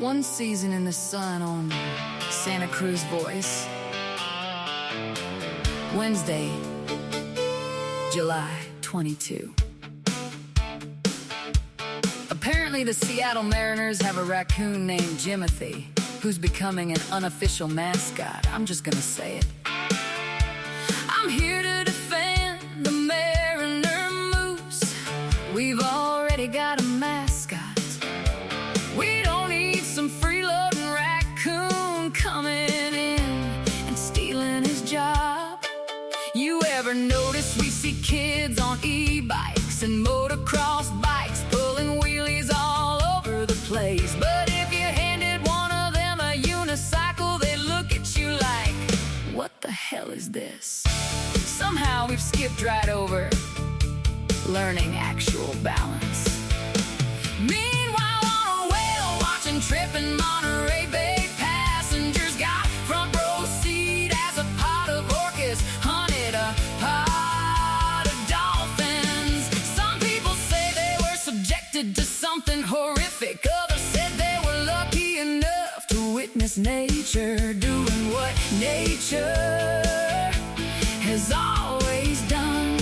One season in the sun on Santa Cruz Voice. Wednesday, July 22. Apparently the Seattle Mariners have a raccoon named Jimothy, who's becoming an unofficial mascot. I'm just gonna say it. I'm here to defend the Mariner Moose. We've already got a mascot. We don't need some freeloading raccoon coming in and stealing his job. You ever notice we see kids on e-bikes and motocross bikes pulling wheelies all over the place? But if you handed one of them a unicycle, they look at you like, what the hell is this? Somehow we've skipped right over learning actual balance. Meanwhile, on a whale watching trip in Monterey Bay, passengers got front row seat as a pod of orcas hunted a pod of dolphins. Some people say they were subjected to something horrific. Others said they were lucky enough to witness nature doing what nature has always done.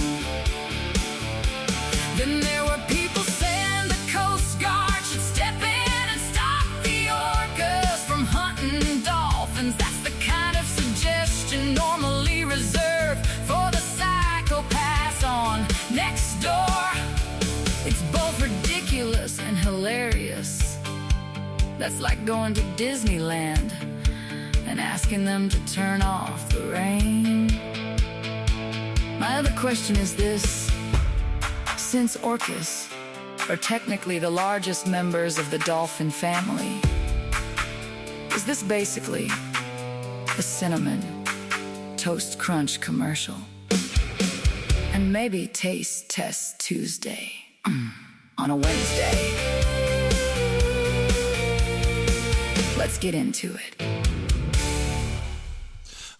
Then there were people saying the Coast Guard should step in and stop the orcas from hunting dolphins. That's the kind of suggestion normally reserved for the psychopaths on next door. It's both ridiculous and hilarious. That's like going to Disneyland and asking them to turn off the rain. My other question is this: since orcas are technically the largest members of the dolphin family, is this basically a cinnamon toast crunch commercial? And maybe Taste Test Tuesday on a Wednesday. Let's get into it.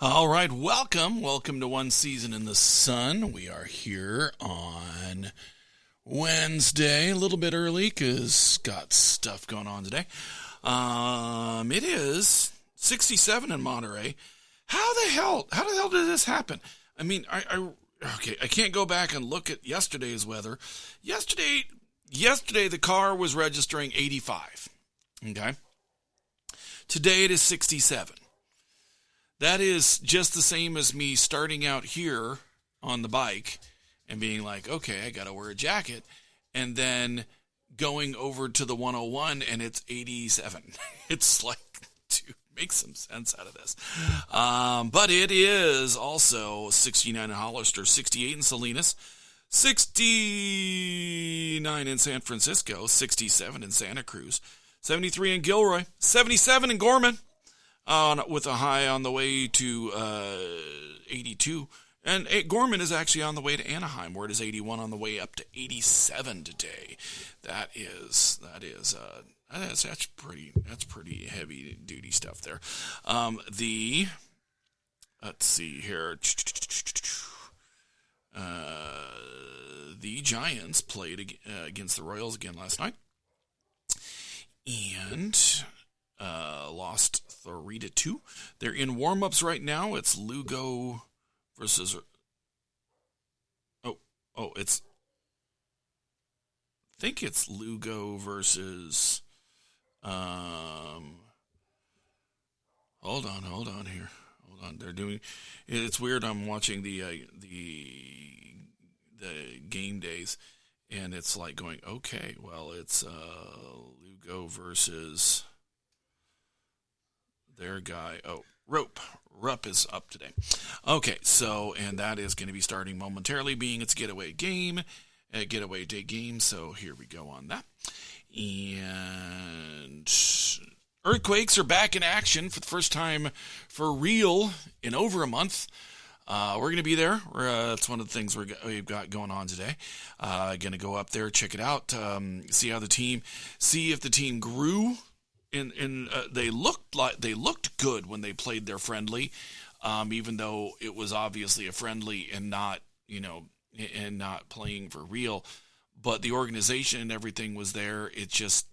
All right, welcome to One Season in the Sun. We are here on Wednesday, a little bit early because got stuff going on today. It is 67 in Monterey. How the hell did this happen? I mean, I can't go back and look at yesterday's weather. Yesterday the car was registering 85. Okay. Today it is 67. That is just the same as me starting out here on the bike and being like, okay, I got to wear a jacket, and then going over to the 101 and it's 87. It's like, dude, make some sense out of this. But it is also 69 in Hollister, 68 in Salinas, 69 in San Francisco, 67 in Santa Cruz, 73 in Gilroy, 77 in Gorman, with a high on the way to 82. And Gorman is actually on the way to Anaheim, where it is 81 on the way up to 87 today. That's pretty heavy duty stuff there. Let's see here. The Giants played against the Royals again last night and lost 3-2. They're in warm-ups right now. It's Lugo versus it's I think it's Lugo versus hold on here. Hold on. They're doing it's weird. I'm watching the game days and it's like going, okay, well, it's Lugo versus their guy. Oh, Rupp is up today. Okay, so, and that is going to be starting momentarily, being its getaway day game. So here we go on that. And earthquakes are back in action for the first time for real in over a month. We're going to be there. That's one of the things we've got going on today. Going to go up there, check it out, see if the team grew. They looked good when they played their friendly, even though it was obviously a friendly and not playing for real. But the organization and everything was there. It just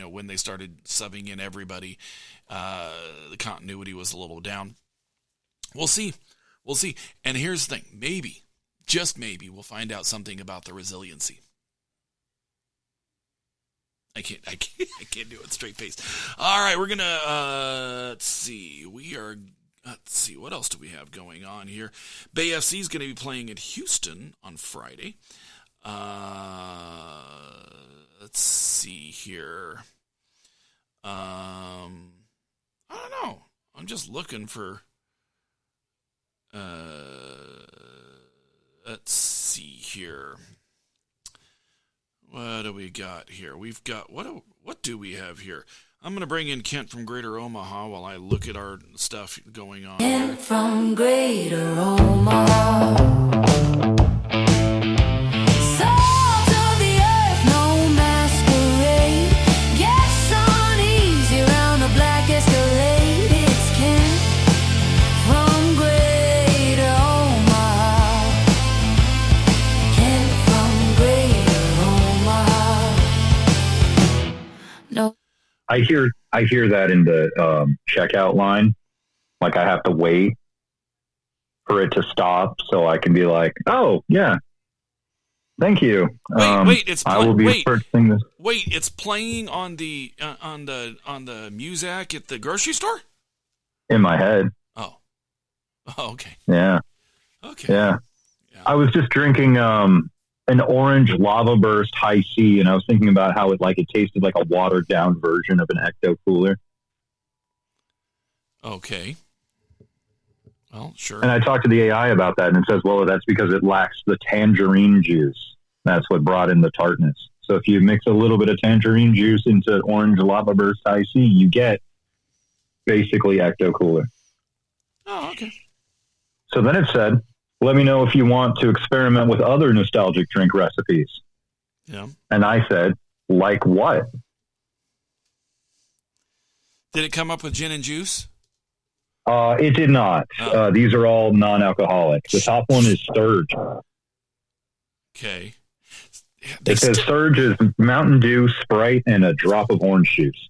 when they started subbing in everybody, the continuity was a little down. We'll see. And here's the thing. Maybe, just maybe, we'll find out something about the resiliency. I can't do it straight face. All right, we're going to, let's see. What else do we have going on here? Bay FC is going to be playing at Houston on Friday. Let's see here. I don't know. I'm just looking for, let's see here. What do we got here? We've got, what do we have here? I'm going to bring in Kent from Greater Omaha while I look at our stuff going on here. Kent from Greater Omaha. Salt of the earth, no masquerade. Gas on easy around the black Escalade. It's Kent from Greater Omaha. Kent from Greater Omaha. No. I hear that in the checkout line. Like I have to wait for it to stop so I can be like, oh yeah, thank you. Wait, it's I will be purchasing this. Wait, it's playing on the Muzak at the grocery store? In my head. Oh, okay. Yeah. Okay. Yeah. I was just drinking an orange lava burst high C, and I was thinking about how it tasted like a watered down version of an Ecto Cooler. Okay. Well, sure. And I talked to the AI about that, and it says, well, that's because it lacks the tangerine juice. That's what brought in the tartness. So if you mix a little bit of tangerine juice into orange lava burst high C, you get basically Ecto Cooler. Oh, okay. So then it said, let me know if you want to experiment with other nostalgic drink recipes. Yeah. And I said, like what? Did it come up with gin and juice? It did not. Oh. These are all non-alcoholic. The top one is Surge. Okay. It says Surge is Mountain Dew, Sprite, and a drop of orange juice.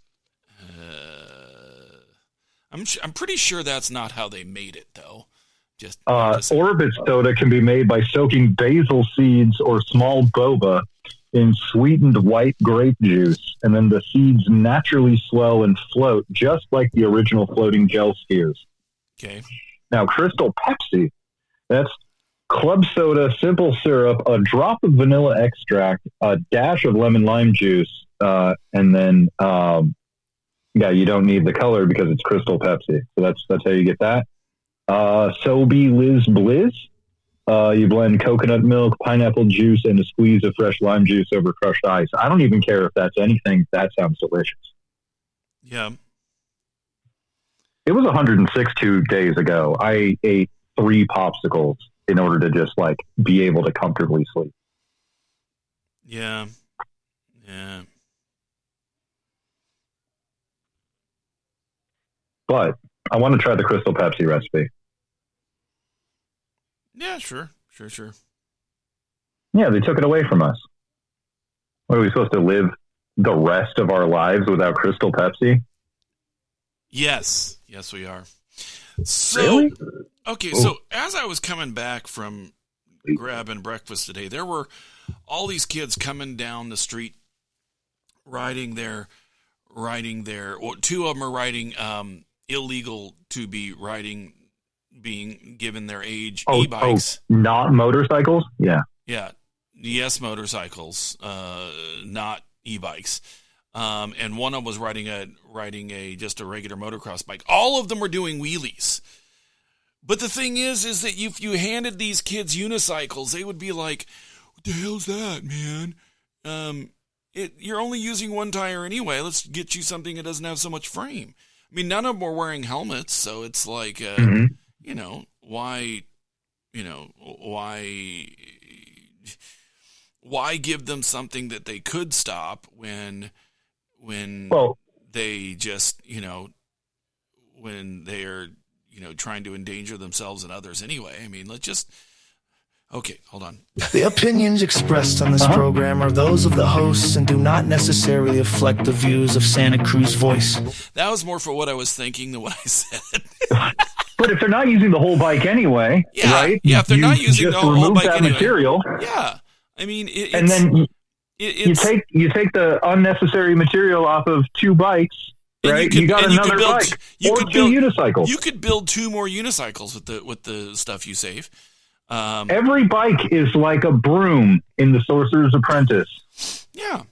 I'm pretty sure that's not how they made it, though. Orbit soda can be made by soaking basil seeds or small boba in sweetened white grape juice, and then the seeds naturally swell and float just like the original floating gel spheres. Okay. Now, Crystal Pepsi, that's club soda, simple syrup, a drop of vanilla extract, a dash of lemon lime juice, and then, you don't need the color because it's Crystal Pepsi. So that's how you get that. Sobe Liz Blizz. You blend coconut milk, pineapple juice, and a squeeze of fresh lime juice over crushed ice. I don't even care if that's anything. That sounds delicious. Yeah. It was 106 2 days ago. I ate 3 popsicles in order to just be able to comfortably sleep. Yeah. Yeah. But I want to try the Crystal Pepsi recipe. Yeah, sure. Yeah, they took it away from us. What, are we supposed to live the rest of our lives without Crystal Pepsi? Yes, we are. So, really? Okay, so as I was coming back from grabbing breakfast today, there were all these kids coming down the street riding their, well, 2 of them are riding illegal to be riding, being given their age, e-bikes. Not motorcycles? Yeah. Yeah. Yes, motorcycles, not e-bikes. And one of them was riding just a regular motocross bike. All of them were doing wheelies. But the thing is that if you handed these kids unicycles, they would be like, what the hell's that, man? You're only using one tire anyway. Let's get you something that doesn't have so much frame. I mean, none of them were wearing helmets, so it's like, why give them something that they could stop when they just, when they're, trying to endanger themselves and others anyway. I mean, Okay, hold on. The opinions expressed on this program are those of the hosts and do not necessarily reflect the views of Santa Cruz Voice. That was more for what I was thinking than what I said. But if they're not using the whole bike anyway, Yeah, right? yeah, if they're not using just the whole remove bike that anyway. material, Yeah, I mean, and then it's you take the unnecessary material off of 2 bikes, and right? you got could another build, bike you or could 2 build unicycles. You could build 2 more unicycles with the stuff you save. Every bike is like a broom in the Sorcerer's Apprentice. Yeah.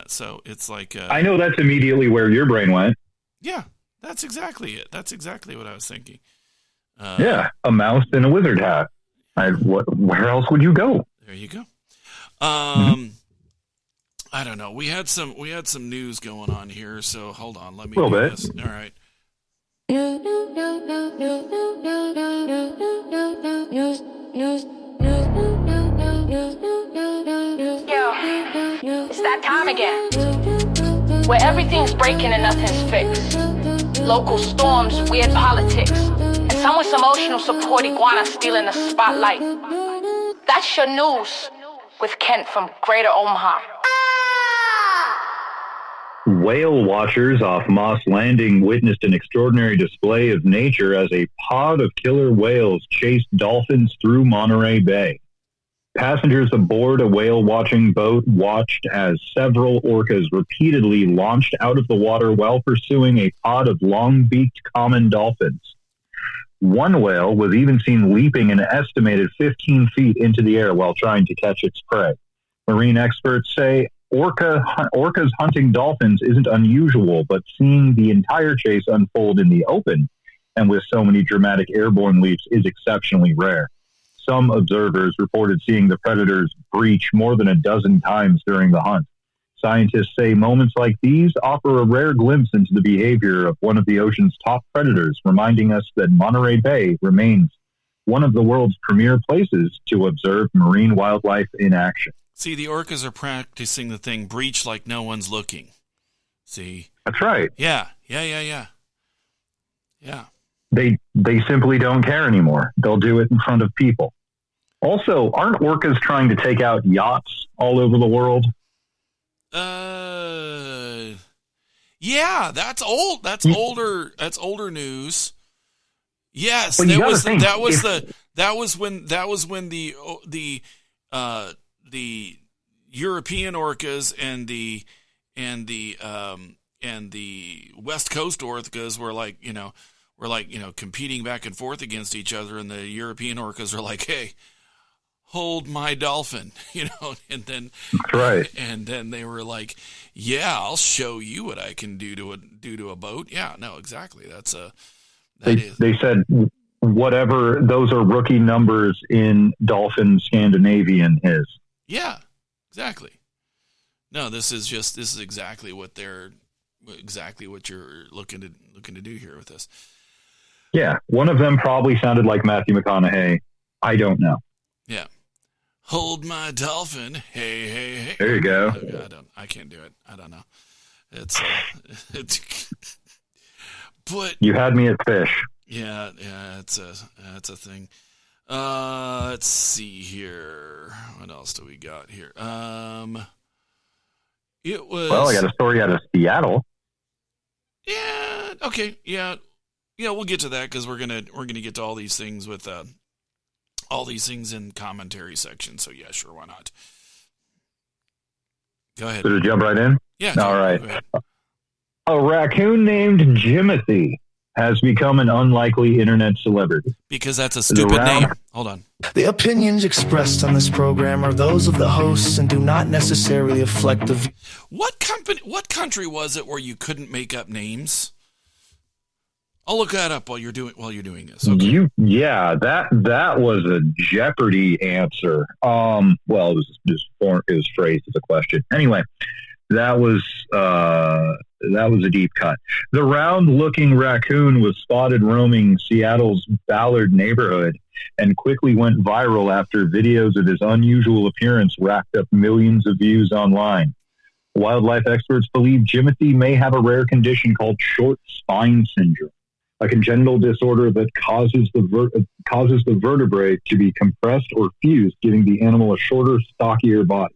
So it's like I know that's immediately where your brain went. yeah, that's exactly it. That's exactly what I was thinking. Yeah, a mouse in a wizard hat. Where else would you go? There you go. I don't know. We had some news going on here, so hold on. Let me A little do bit. this. All right. It's that time again, where everything's breaking and nothing's fixed. Local storms, weird politics, and someone's emotional support iguana stealing the spotlight. That's your news with Kent from Greater Omaha. Whale watchers off Moss Landing witnessed an extraordinary display of nature as a pod of killer whales chased dolphins through Monterey Bay. Passengers aboard a whale-watching boat watched as several orcas repeatedly launched out of the water while pursuing a pod of long-beaked common dolphins. One whale was even seen leaping an estimated 15 feet into the air while trying to catch its prey. Marine experts say orcas hunting dolphins isn't unusual, but seeing the entire chase unfold in the open and with so many dramatic airborne leaps is exceptionally rare. Some observers reported seeing the predators breach more than a dozen times during the hunt. Scientists say moments like these offer a rare glimpse into the behavior of one of the ocean's top predators, reminding us that Monterey Bay remains one of the world's premier places to observe marine wildlife in action. See, the orcas are practicing the thing breach like no one's looking. See? That's right. Yeah. They simply don't care anymore. They'll do it in front of people. Also, aren't orcas trying to take out yachts all over the world? Yeah, that's old. That's older. That's older news. Yes, Well, that was when the European orcas and the West Coast orcas were competing back and forth against each other, and the European orcas are like, "Hey, hold my dolphin," and then That's right. and then they were like, "Yeah, I'll show you what I can do to a boat." Yeah, no, exactly. They said whatever, those are rookie numbers in Dolphin Scandinavian is. Yeah, exactly. No, this is exactly what you're looking to do here with this. Yeah, one of them probably sounded like Matthew McConaughey. I don't know. Yeah. Hold my dolphin. Hey, hey, hey. There you go. I can't do it. I don't know. It's but You had me at fish. yeah, it's a thing. Let's see here. What else do we got here? It was. Well, I got a story out of Seattle. Yeah. Okay. Yeah. We'll get to that because we're gonna get to all these things with all these things in commentary section. So yeah, sure, why not? Go ahead. So to jump right in? Yeah. All right. Go ahead. A raccoon named Jimothy has become an unlikely internet celebrity. Because that's a stupid name. Hold on. The opinions expressed on this program are those of the hosts and do not necessarily reflect the views. What country was it where you couldn't make up names? I'll look that up while you're doing this. Okay. That was a Jeopardy answer. Well, it was phrased as a question. Anyway, that was a deep cut. The round-looking raccoon was spotted roaming Seattle's Ballard neighborhood and quickly went viral after videos of his unusual appearance racked up millions of views online. Wildlife experts believe Jimothy may have a rare condition called short spine syndrome, a congenital disorder that causes the vertebrae to be compressed or fused, giving the animal a shorter, stockier body.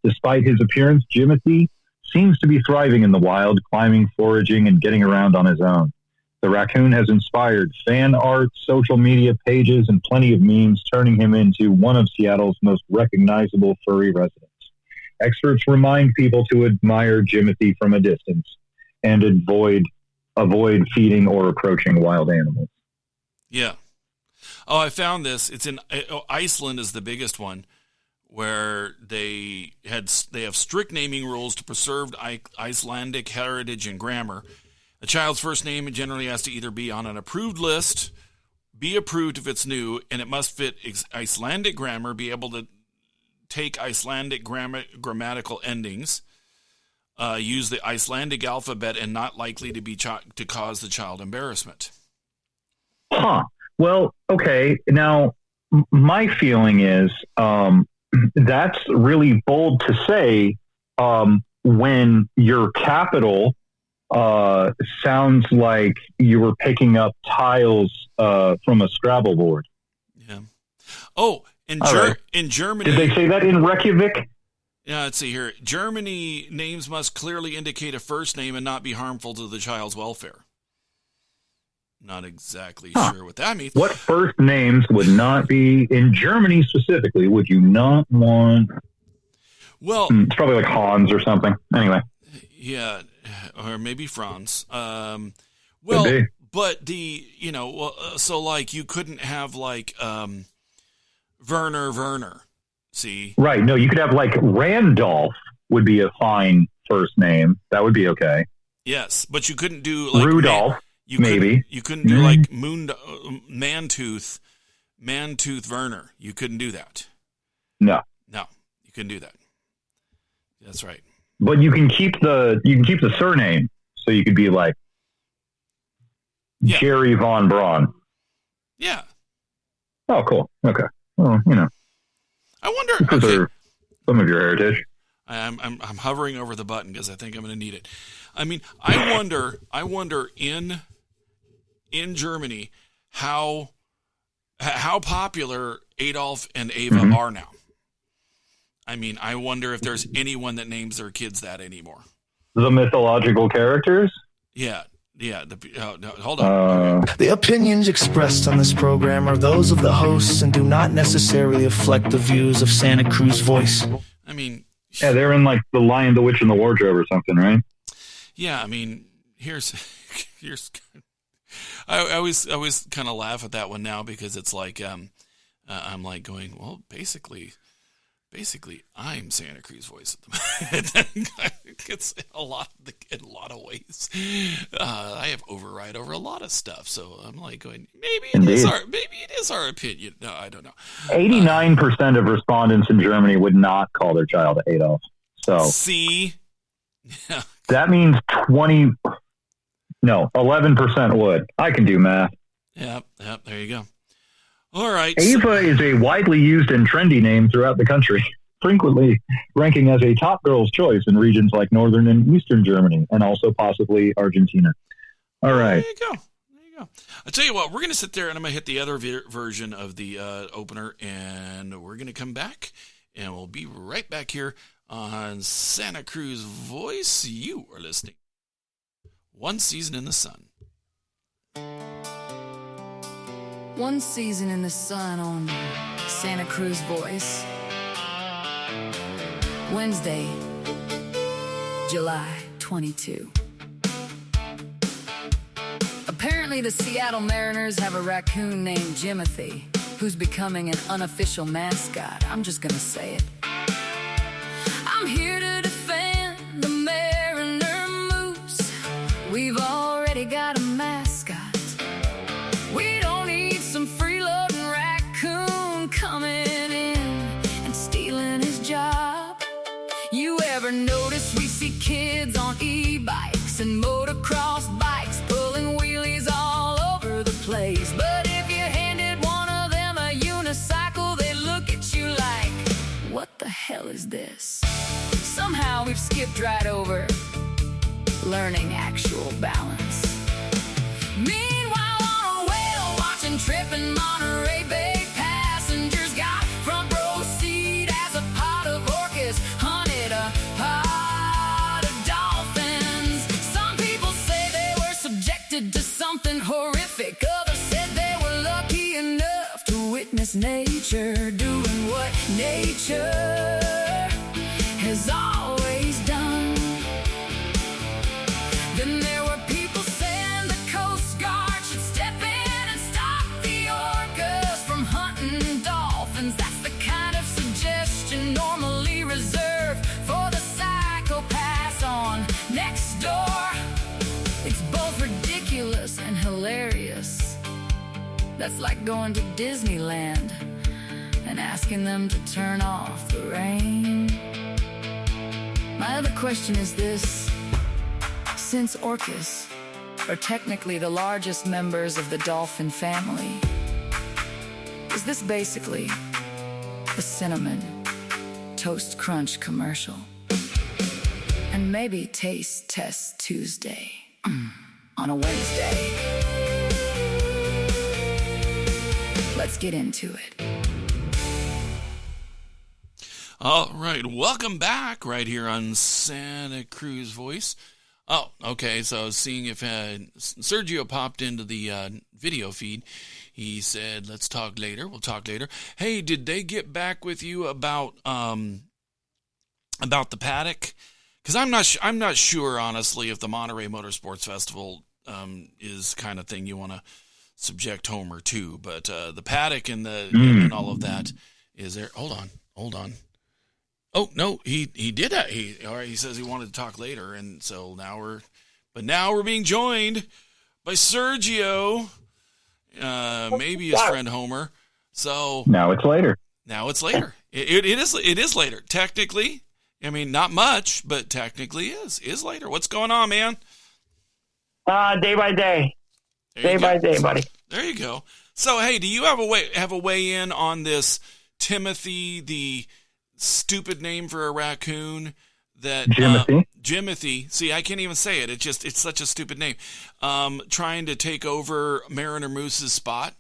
Despite his appearance, Jimothy seems to be thriving in the wild, climbing, foraging, and getting around on his own. The raccoon has inspired fan art, social media pages, and plenty of memes, turning him into one of Seattle's most recognizable furry residents. Experts remind people to admire Jimothy from a distance and avoid feeding or approaching wild animals. Yeah. Oh, I found this. It's in Iceland is the biggest one, where they have strict naming rules to preserve Icelandic heritage and grammar. A child's first name generally has to either be on an approved list, be approved if it's new, and it must fit Icelandic grammar, be able to take Icelandic grammatical endings, use the Icelandic alphabet, and not likely to cause the child embarrassment. Huh. Well, okay. Now, my feeling is that's really bold to say when your capital sounds like you were picking up tiles from a Scrabble board. Yeah. Oh, in Germany... Did they say that in Reykjavik? Yeah, let's see here. Germany, names must clearly indicate a first name and not be harmful to the child's welfare. Not exactly sure what that means. What first names would not be, in Germany specifically, would you not want? Well, it's probably like Hans or something. Anyway. Yeah, or maybe Franz. But so like you couldn't have like Werner. See? Right. No, you could have like Randolph would be a fine first name. That would be okay. Yes, but you couldn't do like Rudolph. You couldn't do like Mantooth Werner. You couldn't do that. No, you couldn't do that. That's right. But you can keep the surname, so you could be like Jerry Von Braun. Yeah. Oh, cool. Okay. Well, I wonder. Preserve some of your heritage. I'm hovering over the button because I think I'm going to need it. I mean, I wonder in Germany how popular Adolf and Ava are now. I mean, I wonder if there's anyone that names their kids that anymore. The mythological characters? Yeah. Hold on. The opinions expressed on this program are those of the hosts and do not necessarily reflect the views of Santa Cruz Voice. I mean... Yeah, they're in like The Lion, the Witch, and the Wardrobe or something, right? Yeah, I mean, here's I always kind of laugh at that one now because it's like I'm like going, well, basically I'm Santa Cruz Voice at the moment. It's in a lot of ways. I have override over a lot of stuff, so I'm like going, maybe it is our opinion. No, I don't know. 89% of respondents in Germany would not call their child Adolf. So see, that means 11% would. I can do math. Yep. There you go. All right. Ava is a widely used and trendy name throughout the country, frequently ranking as a top girl's choice in regions like northern and eastern Germany, and also possibly Argentina. All right. There you go. I'll tell you what, we're going to sit there and I'm going to hit the other version of the opener, and we're going to come back, and we'll be right back here on Santa Cruz Voice. You are listening. One Season in the Sun. One Season in the Sun on Santa Cruz Voice. Wednesday, July 22. Apparently the Seattle Mariners have a raccoon named Jimothy, who's becoming an unofficial mascot. I'm just gonna say it. I'm here to defend the Mariner Moose. We've already got a mascot. We don't need some freeloading raccoon coming in and stealing his job. You ever notice we see kids on e-bikes and motocross bikes pulling wheelies all over the place? But if you handed one of them a unicycle, they look at you like, what the hell is this? Somehow we've skipped right over learning actual balance. Meanwhile, witness nature doing what nature has always done. Then there were people saying the Coast Guard should step in and stop the orcas from hunting dolphins. That's the kind of suggestion normally reserved for the psychopaths on next door. It's both ridiculous and hilarious. That's like going to Disneyland and asking them to turn off the rain. My other question is this: since orcas are technically the largest members of the dolphin family, is this basically a cinnamon toast crunch commercial? And maybe Taste Test Tuesday on a Wednesday. Let's get into it. All right, welcome back right here on Santa Cruz Voice. Oh, okay, so I was seeing if Sergio popped into the video feed. He said, let's talk later. We'll talk later. Hey, did they get back with you about the paddock? Because I'm not sure, honestly, if the Monterey Motorsports Festival is kind of thing you want to subject Homer to, but the paddock and and all of that is there. Hold on. Oh no, he did that. He says he wanted to talk later, and so now we're being joined by Sergio, maybe his friend Homer. So now it's later. It is later. Technically, I mean, not much, but technically is later. What's going on, man? Day by day. Day by day, buddy. There you go. So, hey, do you have a weigh in on this Timothy, the stupid name for a raccoon that Jimothy? Jimothy. See, I can't even say it. It's such a stupid name. Trying to take over Mariner Moose's spot.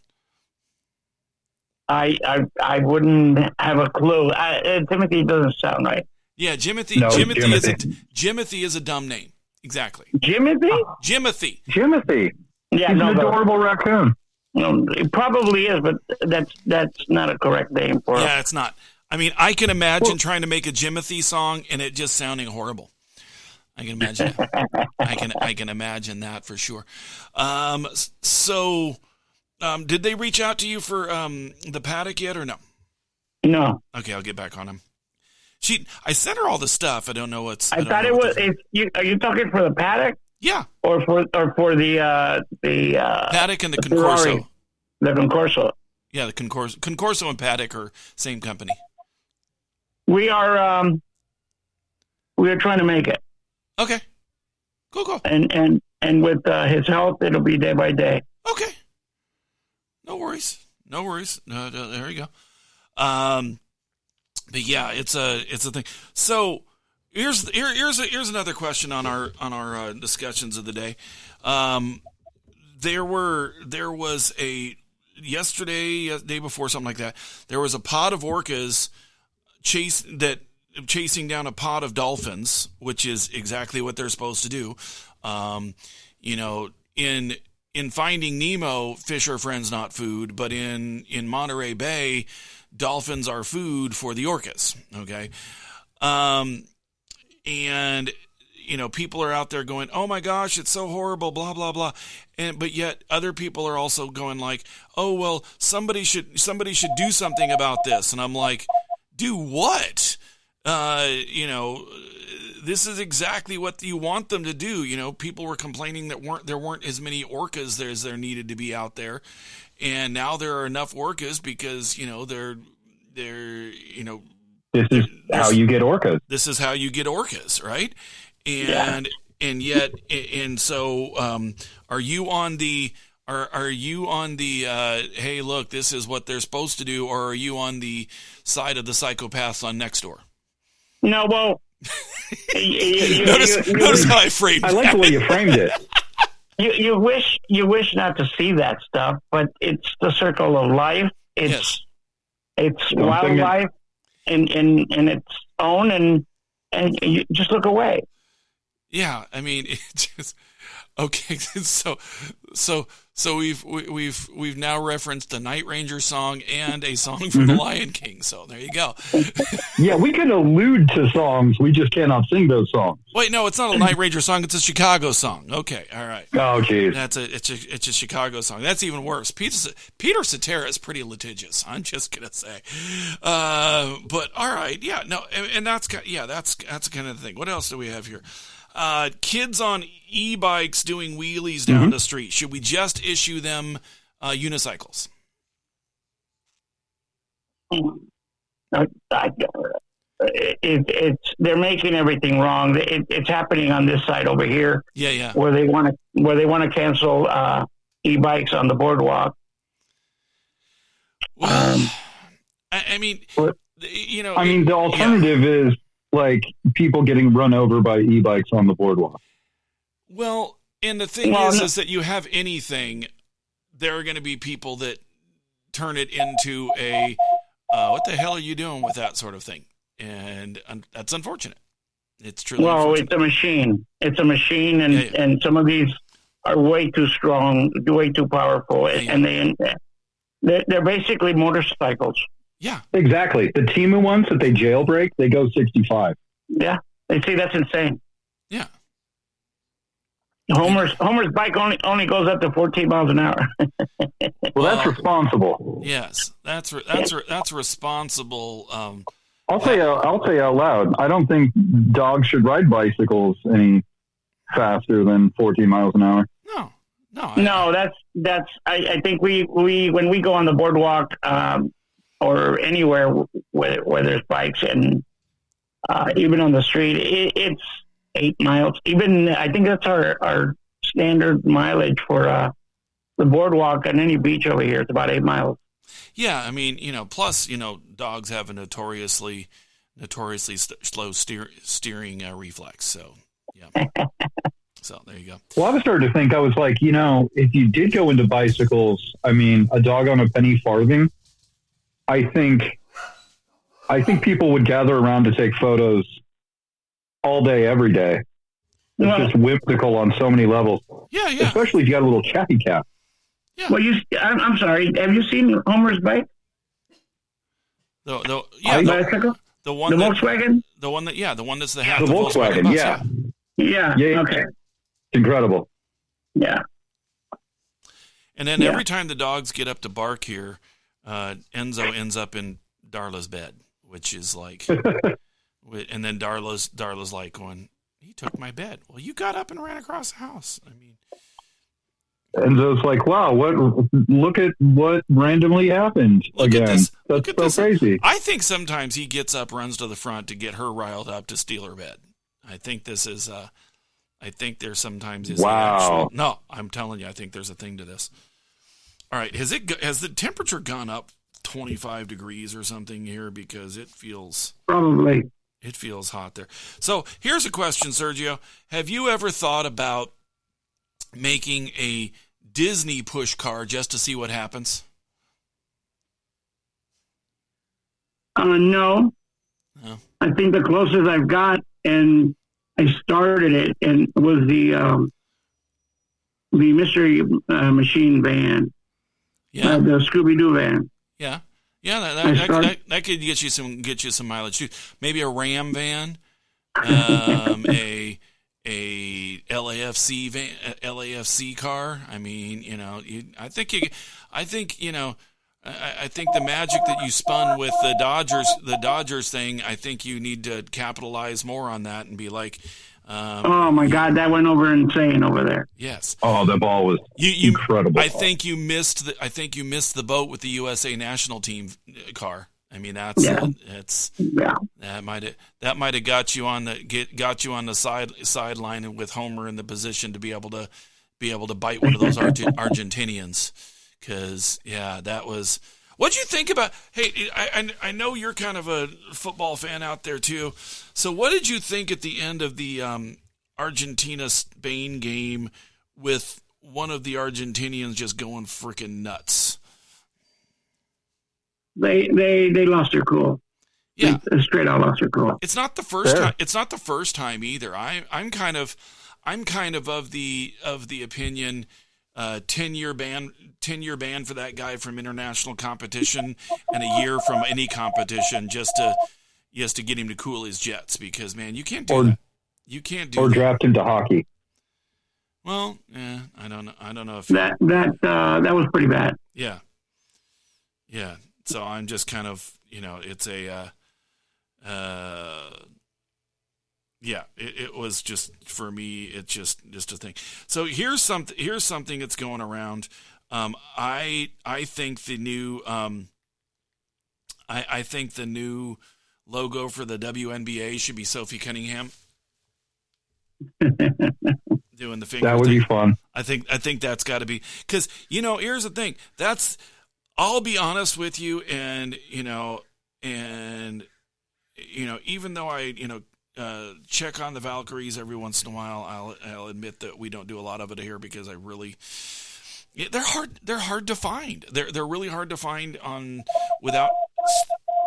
I wouldn't have a clue. Timothy doesn't sound right. Yeah, Jimothy. No, Jimothy is a dumb name. Exactly. Jimothy? Jimothy. Yeah, He's no, an adorable raccoon. No, it probably is, but that's not a correct name for it. Yeah, it's not. I mean, I can imagine trying to make a Jimothy song and it just sounding horrible. I can imagine that. I can imagine that for sure. Did they reach out to you for the paddock yet or no? No. Okay, I'll get back on him. I sent her all the stuff. I don't know what's. I thought it was. Are you talking for the paddock? Yeah. Or for the paddock and the Concorso. Ferrari, the Concorso. Yeah, the Concorso and paddock are same company. We are trying to make it. Okay. Cool. And with his help, it'll be day by day. Okay. No worries. No, there you go. But yeah, it's a thing. So here's another question on our discussions of the day. There was yesterday, day before, something like that. There was a pod of orcas chasing down a pod of dolphins, which is exactly what they're supposed to do. In Finding Nemo, fish are friends, not food. But in Monterey Bay, dolphins are food for the orcas. Okay. And people are out there going, oh my gosh, it's so horrible, blah, blah, blah. But yet other people are also going like, oh, well, somebody should do something about this. And I'm like, do what? This is exactly what you want them to do. People were complaining that there weren't as many orcas as there needed to be out there. And now there are enough orcas because, they're this is how you get orcas. This is how you get orcas, right? So are you on the hey, look, this is what they're supposed to do, or are you on the side of the psychopaths on Nextdoor? No, well, notice how I framed it. I like the way you framed it. You wish not to see that stuff, but it's the circle of life. It's wildlife in its own, and you just look away. Yeah, I mean, Okay, so we've now referenced the Night Ranger song and a song from The Lion King. So there you go. Yeah, we can allude to songs. We just cannot sing those songs. Wait, no, it's not a Night Ranger song. It's a Chicago song. Okay, all right. Oh, geez. It's a Chicago song. That's even worse. Peter Cetera is pretty litigious. I'm just gonna say. But all right, yeah, no, and that's the kind of thing. What else do we have here? Kids on e-bikes doing wheelies down the street. Should we just issue them unicycles? They're making everything wrong. It's happening on this side over here. Yeah. Where they want to cancel e-bikes on the boardwalk. Well, I mean, the alternative is like people getting run over by e-bikes on the boardwalk. Well, and the thing is that you have anything, there are going to be people that turn it into a, what the hell are you doing with that sort of thing? And that's unfortunate. It's truly unfortunate. It's a machine. It's a machine, and some of these are way too strong, way too powerful, and they're basically motorcycles. Yeah, exactly. The Timu ones that they jailbreak, they go 65. Yeah, they see that's insane. Yeah. Homer's bike only goes up to 14 miles an hour. Well, that's responsible. Yes, that's responsible. I'll say out loud. I don't think dogs should ride bicycles any faster than 14 miles an hour. No. That's. I think we when we go on the boardwalk or anywhere where there's bikes and even on the street, it's 8 miles. Even I think that's our standard mileage for the boardwalk on any beach over here. It's about 8 miles. Yeah, I mean, plus, dogs have a notoriously slow steering reflex. So, yeah. So there you go. Well, I was starting to think, I was like, if you did go into bicycles, I mean, a dog on a penny farthing, I think people would gather around to take photos all day, every day. It's just whimsical on so many levels. Yeah. Especially if you got a little chatty cat. Yeah. Well, I'm sorry. Have you seen Homer's bike? Bicycle? The Volkswagen? The one that's the Volkswagen bus, yeah. Okay. It's incredible. Yeah. And then every time the dogs get up to bark here, Enzo ends up in Darla's bed, which is like, and then Darla's like going, he took my bed. Well, you got up and ran across the house. I mean, Enzo's like, wow, look at what randomly happened again. That's so crazy. I think sometimes he gets up, runs to the front to get her riled up to steal her bed. I think this is, I think there sometimes is. Wow. No, I'm telling you, I think there's a thing to this. All right. Has the temperature gone up 25 degrees or something here? Because it feels hot there. So here's a question, Sergio. Have you ever thought about making a Disney push car just to see what happens? No. I think the closest I've got, and I started it, and was the Mystery Machine van. Yeah. The Scooby-Doo van. Yeah. Yeah, that could get you some mileage too. Maybe a Ram van, a LAFC car. I mean, I think the magic that you spun with the Dodgers thing, I think you need to capitalize more on that and be like, oh my God, that went over insane over there. Yes. Oh, the ball was incredible. I think you missed the boat with the USA national team car. I mean, that might have got you on the sideline with Homer in the position to be able to bite one of those Argentinians. Because that was. What'd you think about? Hey, I know you're kind of a football fan out there too. So what did you think at the end of the Argentina-Spain game with one of the Argentinians just going freaking nuts? They lost their cool. Yeah, they straight out lost their cool. It's not the first time. It's not the first time either. I'm kind of I'm kind of the opinion 10-year ban for that guy from international competition and a year from any competition just to get him to cool his jets, because man, you can't do that. You can't do or that. draft him to hockey. Well, yeah, I don't know if that was pretty bad. Yeah. So I'm just kind of, it's a it was just, for me, it's just a thing. So here's something that's going around. I think the new I think the new logo for the WNBA should be Sophie Cunningham doing the finger. That would thing. be fun. I think that's got to be, because here's the thing. I'll be honest with you, and even though I check on the Valkyries every once in a while, I'll admit that we don't do a lot of it here because they're hard to find. They're really hard to find without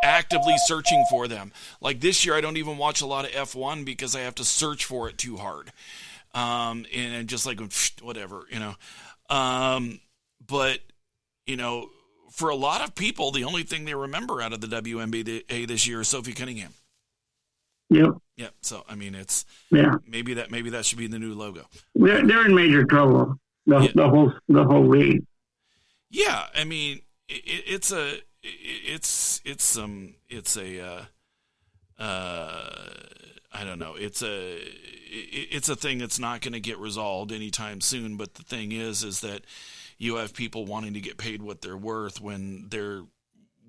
actively searching for them. Like this year, I don't even watch a lot of F1 because I have to search for it too hard. And just like whatever, but for a lot of people, the only thing they remember out of the WNBA this year is Sophie Cunningham. Yep. Yeah. So I mean, maybe that should be the new logo. They're in major trouble. The whole league. Yeah. I mean, it's a I don't know. It's a thing that's not going to get resolved anytime soon. But the thing is that you have people wanting to get paid what they're worth when their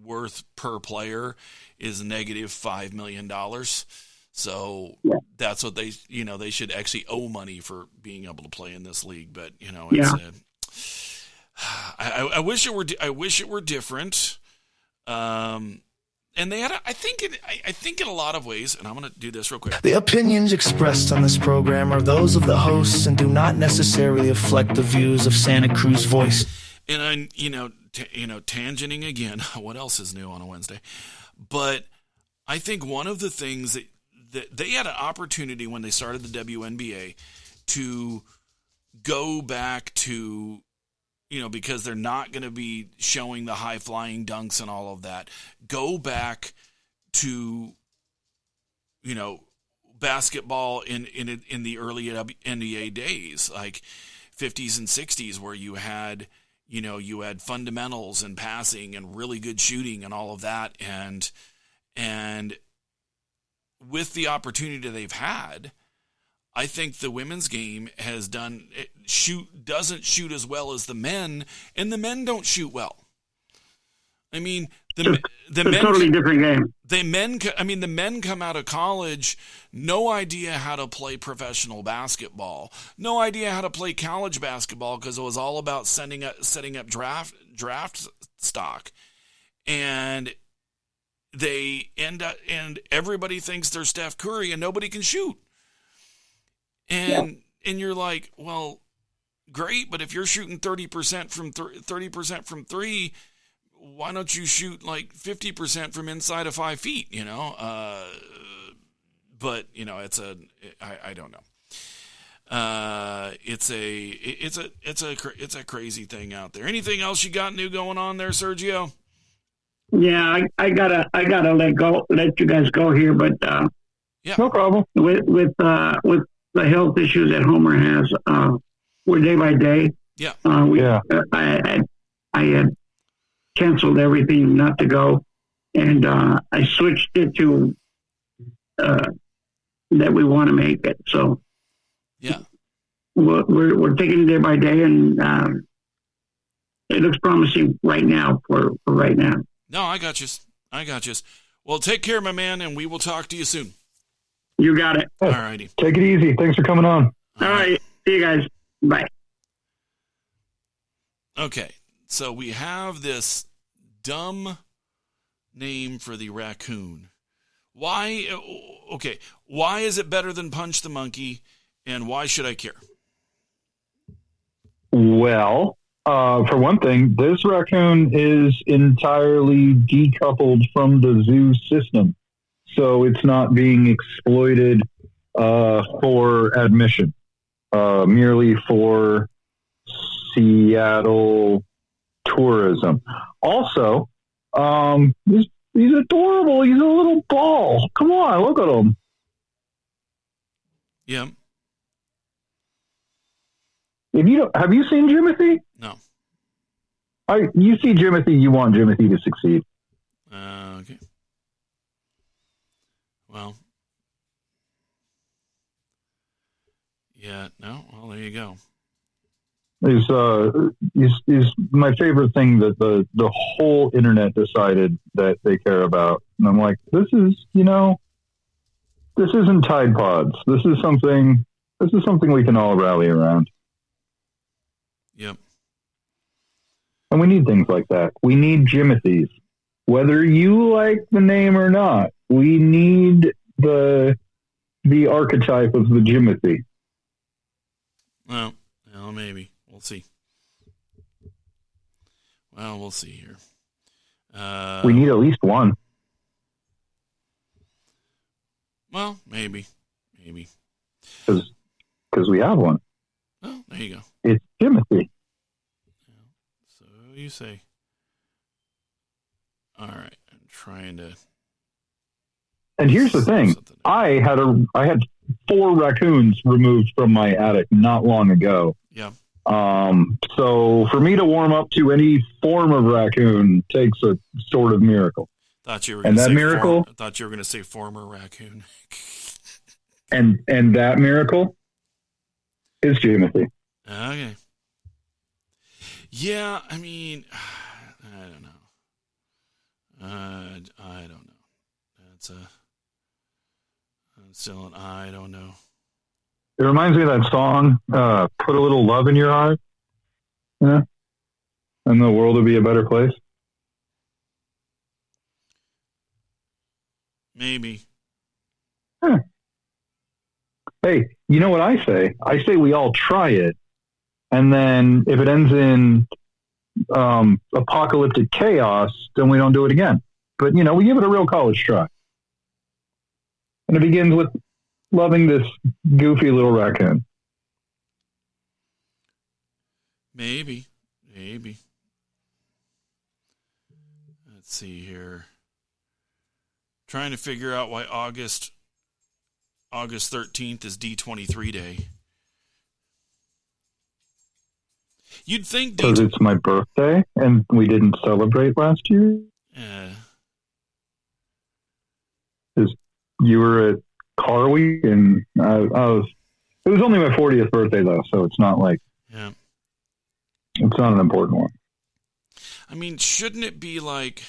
worth per player is negative $5 million. So that's what they should actually owe money for being able to play in this league. But I wish it were different. And they had, I think in a lot of ways, and I'm going to do this real quick. The opinions expressed on this program are those of the hosts and do not necessarily reflect the views of Santa Cruz Voice. And I'm, tangenting again. What else is new on a Wednesday? But I think one of the things that they had an opportunity when they started the WNBA to go back to, because they're not going to be showing the high flying dunks and all of that. Go back to, basketball in the early NBA days, like 50s and 60s, where you had fundamentals and passing and really good shooting and all of that. And with the opportunity they've had, I think the women's game doesn't shoot as well as the men, and the men don't shoot well. I mean, the men totally different game. The men come out of college, no idea how to play professional basketball, no idea how to play college basketball because it was all about setting up draft stock, and they end up, and everybody thinks they're Steph Curry, and nobody can shoot. And you're like, well, great, but if you're shooting 30% from three, why don't you shoot like 50% from inside of 5 feet? But I don't know. It's a crazy thing out there. Anything else you got new going on there, Sergio? Yeah, I gotta let you guys go here, but no problem. With the health issues that Homer has, we're day by day. Yeah. I had canceled everything not to go, and I switched it to that we want to make it. So we're taking it day by day, and it looks promising right now for right now. No, I got you. Well, take care, my man, and we will talk to you soon. You got it. All righty. Take it easy. Thanks for coming on. All right. See you guys. Bye. Okay. So we have this dumb name for the raccoon. Why is it better than Punch the Monkey, and why should I care? Well, for one thing, this raccoon is entirely decoupled from the zoo system. So it's not being exploited for admission. merely for Seattle tourism. Also, he's adorable. He's a little ball. Come on, look at him. Yeah. Have you seen Jimothy? No. You see Jimothy, you want Jimothy to succeed. Okay. Well. Yeah. No. Well, there you go. Is my favorite thing that the whole internet decided that they care about, and I'm like, this isn't Tide Pods. This is something we can all rally around. Yep. And we need things like that. We need Jimothys. Whether you like the name or not, we need the archetype of the Jimothy. Well, maybe. We'll see. Well, we'll see here. We need at least one. Well, maybe. Because we have one. Oh, there you go. It's Jimothy. So you say. All right, I'm trying to. And here's the thing: I had 4 raccoons removed from my attic not long ago. Yeah. So for me to warm up to any form of raccoon takes a sort of miracle. Thought you were and that miracle. I thought you were going to say former raccoon. and that miracle is Jimothy. Okay. Yeah, I mean, I don't know. I don't know. That's still an I don't know. It reminds me of that song, Put a Little Love in Your Heart. Yeah. And the world will be a better place. Maybe. Huh. Hey, you know what I say? I say we all try it. And then if it ends in apocalyptic chaos, then we don't do it again. But, we give it a real college try. And it begins with loving this goofy little raccoon. Maybe. Let's see here. Trying to figure out why August 13th is D23 day. You'd think because it's my birthday and we didn't celebrate last year. Because you were at Car Week and I was. It was only my 40th birthday though, so it's not like. Yeah. It's not an important one. I mean, shouldn't it be like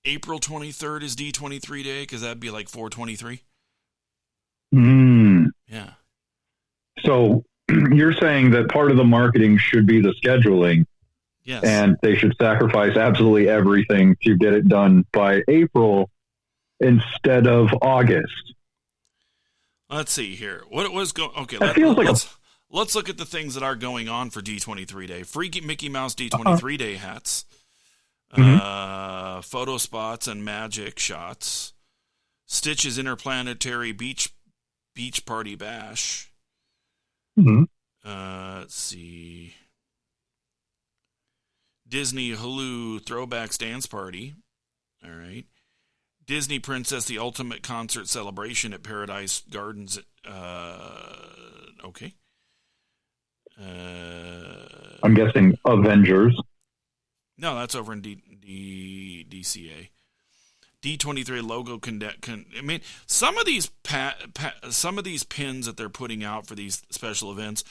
April 23rd is D23 day? Because that'd be like 423. Yeah. So you're saying that part of the marketing should be the scheduling. Yes. And they should sacrifice absolutely everything to get it done by April instead of August. Let's see here. What was going? Okay, let's look at the things that are going on for D23 Day. Free Mickey Mouse D23 Day hats, photo spots and magic shots, Stitch's Interplanetary Beach Party Bash. Let's see. Disney Hulu Throwbacks Dance Party. All right. Disney Princess The Ultimate Concert Celebration at Paradise Gardens. Okay. I'm guessing Avengers. No, that's over in DCA. D23 logo I mean, some of these pins that they're putting out for these special events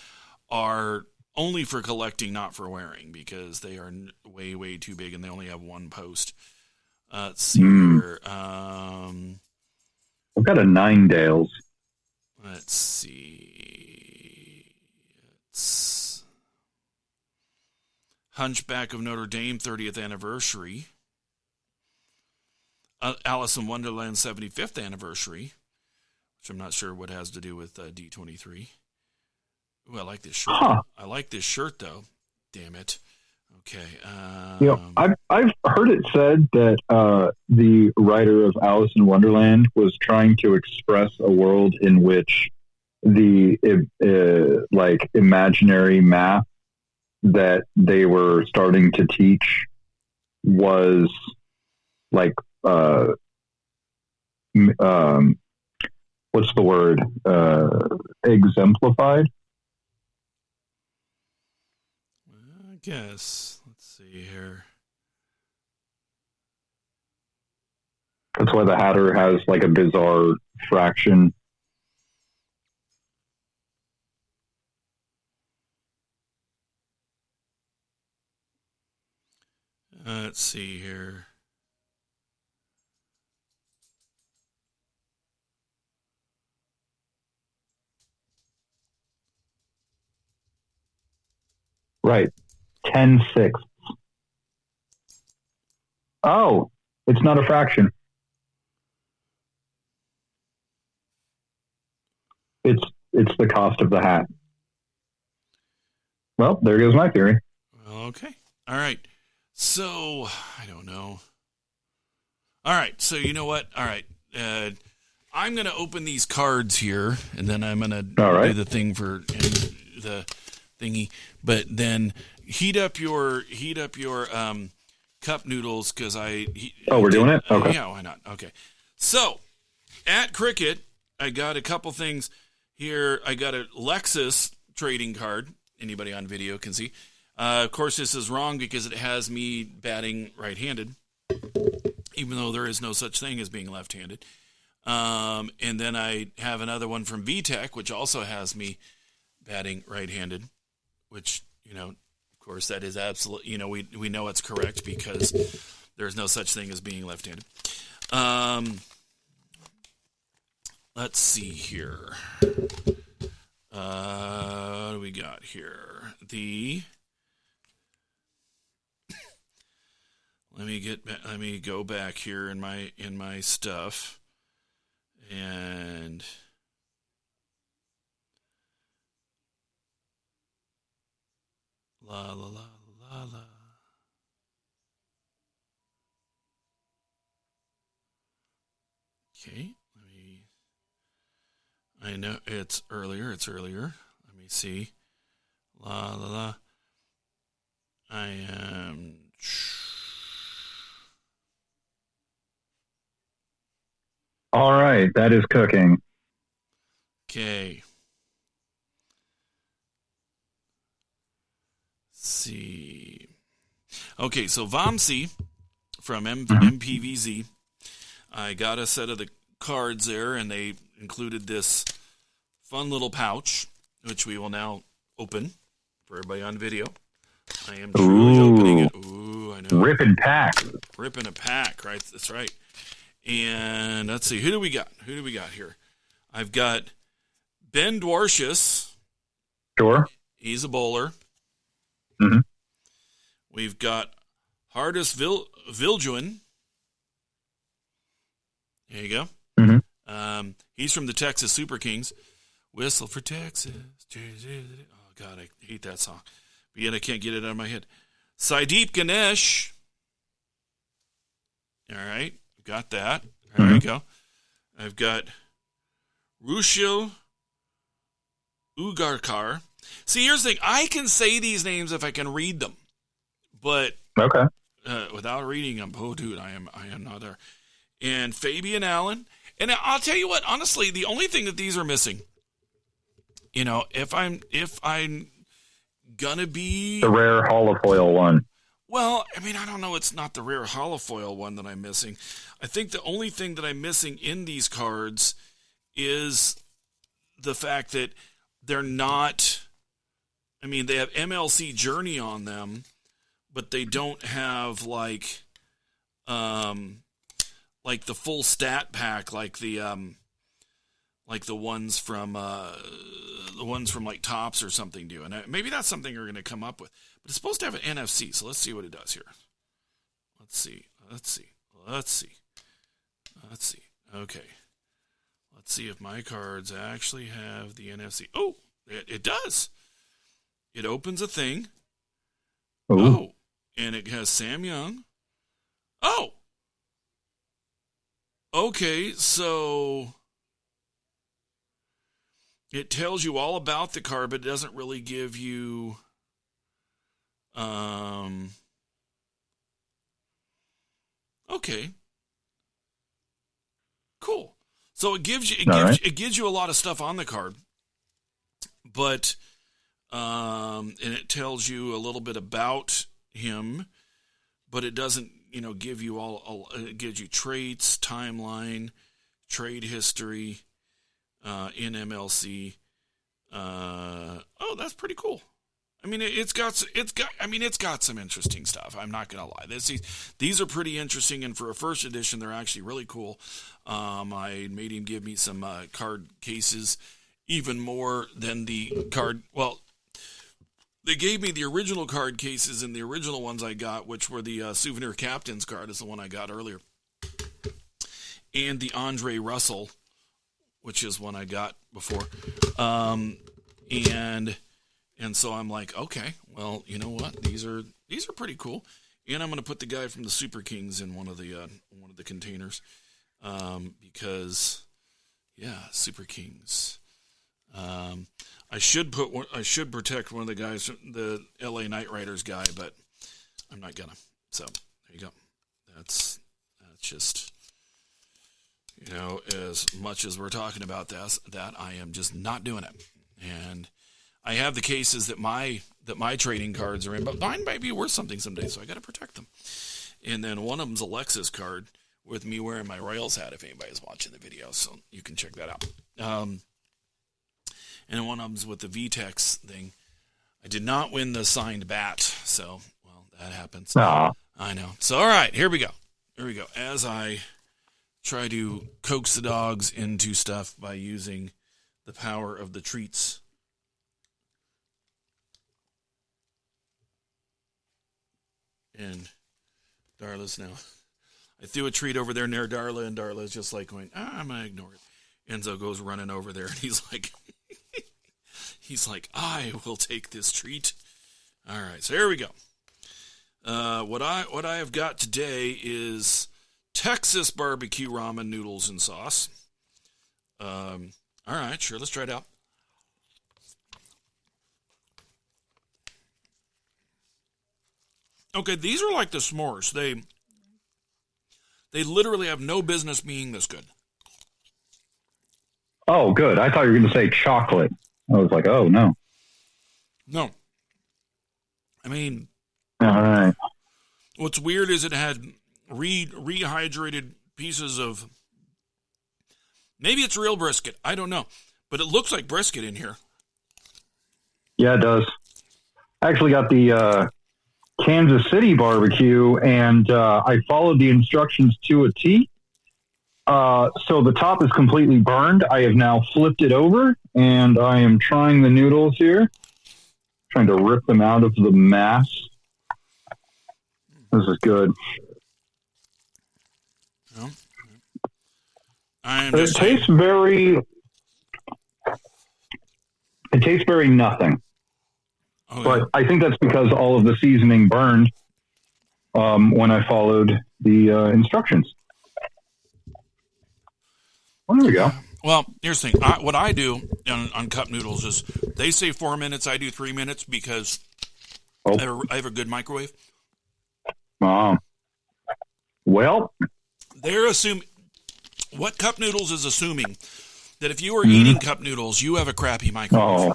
are only for collecting, not for wearing, because they are way, way too big and they only have one post. Let's see here. I've got a Ninedales. Let's see. It's Hunchback of Notre Dame 30th anniversary. Alice in Wonderland 75th anniversary, which I'm not sure what has to do with D23. Ooh, I like this shirt. I like this shirt, though. Damn it. Okay. I've heard it said that the writer of Alice in Wonderland was trying to express a world in which the like imaginary math that they were starting to teach was like what's the word, exemplified. I guess. Let's see here. That's why the Hatter has like a bizarre fraction. Let's see here. Right. 10/6. Oh, it's not a fraction. It's the cost of the hat. Well, there goes my theory. Well, okay. All right. So, I don't know. All right. So, you know what? All right. I'm going to open these cards here, and then I'm going to do the thing for the thingy. But then heat up your cup noodles because we're doing it? Okay. Yeah, why not? Okay. So, at Cricket, I got a couple things here. I got a Lexus trading card. Anybody on video can see. Of course, this is wrong because it has me batting right-handed, even though there is no such thing as being left-handed. And then I have another one from VTech, which also has me batting right-handed, which, of course, that is absolute. We know it's correct because there's no such thing as being left-handed. Let's see here. What do we got here? Let me go back here in my stuff, and la la la la la. Okay, I know it's earlier. Let me see. La la la. I am. All right, that is cooking. Okay. Let's see. Okay, so Vamsi from MPVZ. I got a set of the cards there, and they included this fun little pouch, which we will now open for everybody on video. I am truly opening it. Ooh, I know. Rip and pack. Ripping a pack, right? That's right. And let's see, who do we got here? I've got Ben Dwarcius. Sure. He's a bowler. Mm-hmm. We've got Hardus Viljuan. There you go. Mm-hmm. He's from the Texas Super Kings. Whistle for Texas. Oh, God, I hate that song. But yet I can't get it out of my head. Saideep Ganesh. All right. Got that. There we go. I've got Rushil Ugarkar. See, here's the thing. I can say these names if I can read them. But without reading them, oh, dude, I am not there. And Fabian Allen. And I'll tell you what, honestly, the only thing that these are missing, if I'm gonna be the rare holofoil one. Well, I mean, I don't know. It's not the rare holofoil one that I'm missing. I think the only thing that I'm missing in these cards is the fact that they're not. I mean, they have MLC Journey on them, but they don't have like the full stat pack, like the ones from like Topps or something do. And maybe that's something we're going to come up with. But it's supposed to have an NFC, so let's see what it does here. Let's see. Okay. Let's see if my cards actually have the NFC. Oh, it does. It opens a thing. Ooh. Oh, and it has Sam Young. Oh. Okay, so it tells you all about the card, but it doesn't really give you okay. Cool. So it gives you a lot of stuff on the card, but and it tells you a little bit about him, but it doesn't, give you all. It gives you traits, timeline, trade history, in MLC. That's pretty cool. I mean, it's got some interesting stuff. I'm not gonna lie. These are pretty interesting, and for a first edition, they're actually really cool. I made him give me some card cases, even more than the card. Well, they gave me the original card cases, and the original ones I got, which were the Souvenir Captain's card, is the one I got earlier, and the Andre Russell, which is one I got before, and so I'm like, okay, well, you know what? These are pretty cool, and I'm going to put the guy from the Super Kings in one of the containers, because, yeah, Super Kings. I should protect one of the guys, the LA Knight Riders guy, but I'm not gonna. So there you go. That's just, as much as we're talking about that I am just not doing it. And I have the cases that my trading cards are in, but mine might be worth something someday, so I got to protect them. And then one of them's Alexa's card with me wearing my Royals hat, if anybody's watching the video, so you can check that out. And one of them's with the VTEX thing. I did not win the signed bat, so, well, that happens. Aww. I know. So, all right, here we go. As I try to coax the dogs into stuff by using the power of the treats. And Darla's now. I threw a treat over there near Darla, and Darla's just like going, I'm going to ignore it. Enzo goes running over there, and he's like, I will take this treat. All right, so here we go. What I have got today is Texas barbecue ramen noodles and sauce. All right, sure, let's try it out. Okay, these are like the s'mores. They literally have no business being this good. Oh, good. I thought you were going to say chocolate. I was like, oh, no. No. I mean, all right. What's weird is it had rehydrated pieces of, maybe it's real brisket. I don't know. But it looks like brisket in here. Yeah, it does. I actually got the Kansas City barbecue, and I followed the instructions to a T. So the top is completely burned. I have now flipped it over, and I am trying the noodles here, trying to rip them out of the mass. This is good. Well, it tastes very nothing. Oh, but yeah. I think that's because all of the seasoning burned when I followed the instructions. Well, there we go. Well, here's the thing. What I do on cup noodles is they say 4 minutes. I do 3 minutes because I have a good microwave. Well, They're assuming what cup noodles is assuming that if you are eating cup noodles, you have a crappy microwave. Oh,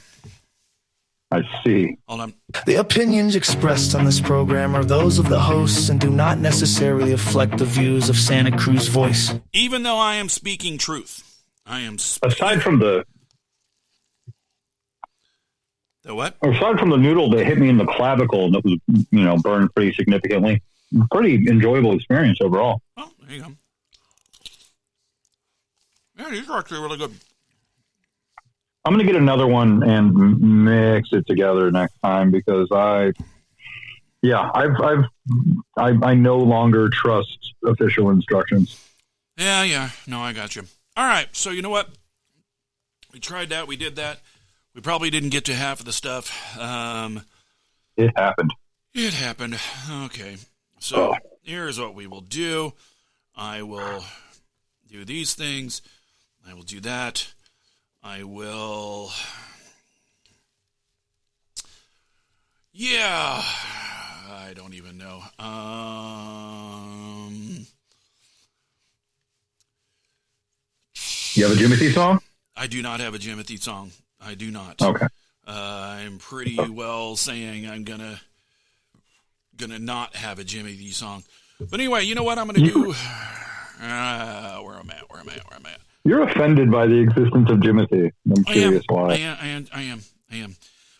I see. Hold on. The opinions expressed on this program are those of the hosts and do not necessarily reflect the views of Santa Cruz Voice. Even though I am speaking truth, I am aside from the what? Aside from the noodle that hit me in the clavicle and that was, burned pretty significantly, pretty enjoyable experience overall. Oh, there you go. Yeah, these are actually really good. I'm going to get another one and mix it together next time because I no longer trust official instructions. Yeah. No, I got you. All right. So you know what? We tried that. We did that. We probably didn't get to half of the stuff. It happened. It happened. Okay. So here's what we will do. I will do these things. I will do that. I will. Yeah, I don't even know. You have a jimothy song? I do not have a jimothy song. I do not. Okay. I'm pretty well saying I'm gonna not have a jimothy song. But anyway, you know what I'm gonna do? Where am I at? You're offended by the existence of jimothy. I'm curious why. I am.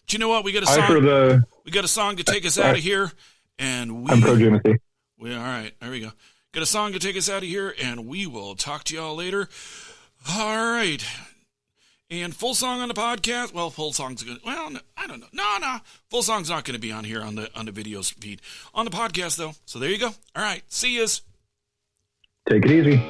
But you know what? We got a song. We got a song to take us out of here, and I'm pro jimothy. All right, there we go. Got a song to take us out of here, and we will talk to y'all later. All right. And full song on the podcast. Well, full song's going to, well, no, I don't know. No. Full song's not going to be on here on the video feed. On the podcast, though. So there you go. All right. See yous. Take it easy.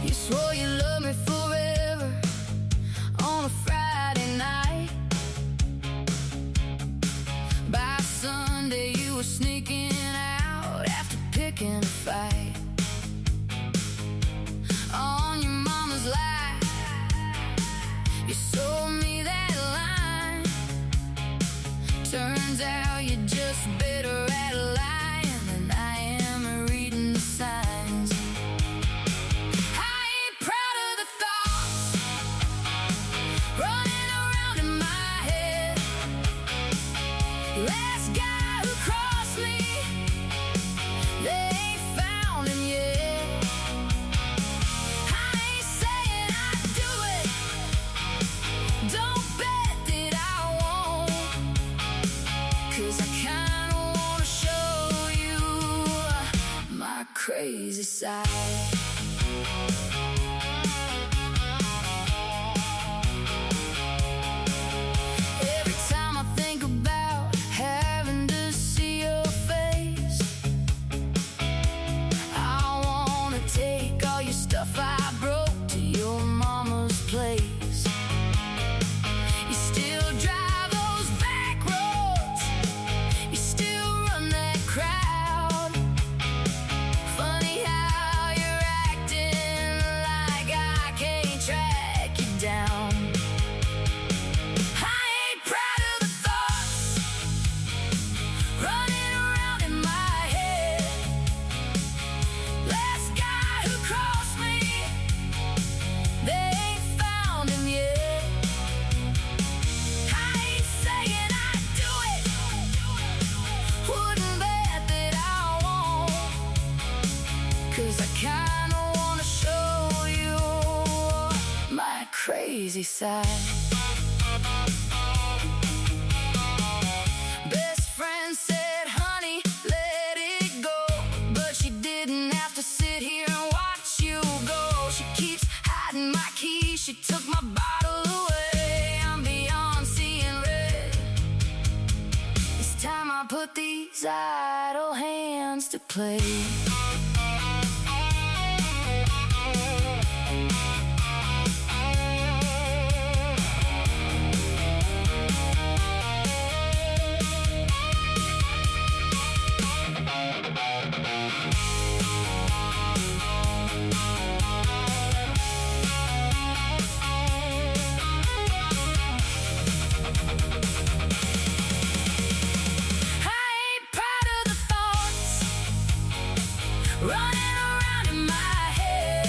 You swore you loved me forever on a Friday night. By Sunday you were sneaking out after picking a fight. On your mama's lie, you sold me that line. Turns out you're just better at lying than I am at reading the signs. I ain't proud of the thoughts running around in my head. Last guy who crossed me, they ain't found him yet. I ain't saying I'd do it, don't bet that I won't, 'cause I kinda wanna show you my crazy side. Every time I think about having to see your face, I wanna take all your stuff I broke to your mama's place. You still drive those back roads, you still run that crowd. Funny how you're acting like I can't track you down. I ain't proud of the thoughts running around in my head. Last guy who crossed me, they ain't found him yet. I ain't saying I'd do it, wouldn't bet that I won't, 'cause I kinda wanna show you my crazy side. Best friend said, honey, let it go, but she didn't have to sit here and watch you go. She keeps hiding my keys, she took my bottle away. I'm beyond seeing red. It's time I put these idle hands to play. I ain't proud of the thoughts running around in my head.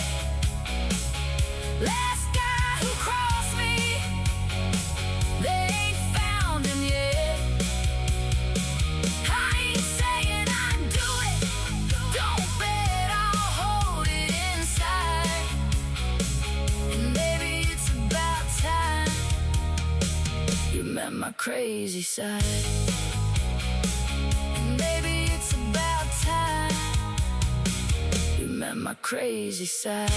Last guy who crossed me, they ain't found him yet. I ain't saying I'd do it, don't bet I'll hold it inside. And maybe it's about time you met my crazy side. And maybe it's about time you met my crazy side.